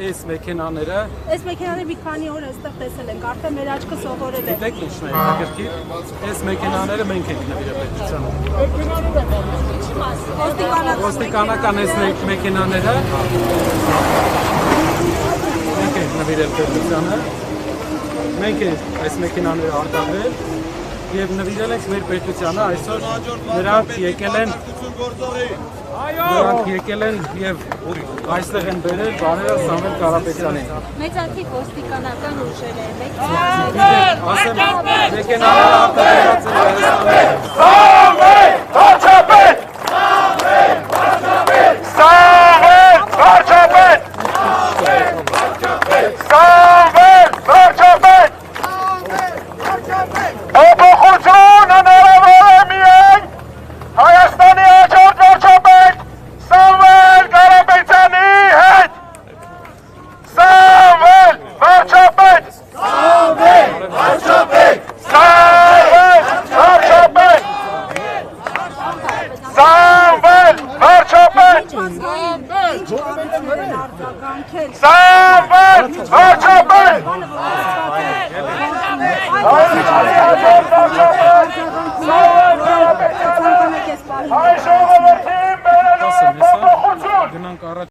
այս մեքենաները։ Այս մեքենաները մի քանի օր այստեղ տեսել ենք, արդեն մեր աչքը սովորել է։ Գիտեք ինչն է հետաքրքիր, այս մեքենաները մենք ենք նվիրել պետությանը։ Ոստիկանական այս մեքենաները մենք ենք նվիրել պետությանը։ Մենք ենք այս մեքենաները արտադրել եւ նվիրել ենք մեր պետությանը, այսօր նրանք եկել են եւ այստեղ են բերել բարերը Սամվել Կարապետյանին։ Մեծաթիվ ոստիկանական ուժեր են, Ասեմ, մեքենաները արտադրված են Հայաստանում։ Սամվել Վարչապետ! Սամվել Վարչապետ! Սամվել Վարչապետ! Փոփոխություն հնարավոր է միայն Հայաստանի հաջորդ վարչապետ Սամվել Կարապետյանի հետ։ Սամվել Վարչապետ! Սամվել Վարչապետ! Սամվել Վարչապետ! Սամվել Վարչապետ! Սամվել Վարչապետ! Հայ ժողովրդին բերելու փոփոխություն։ Գնանք առաջ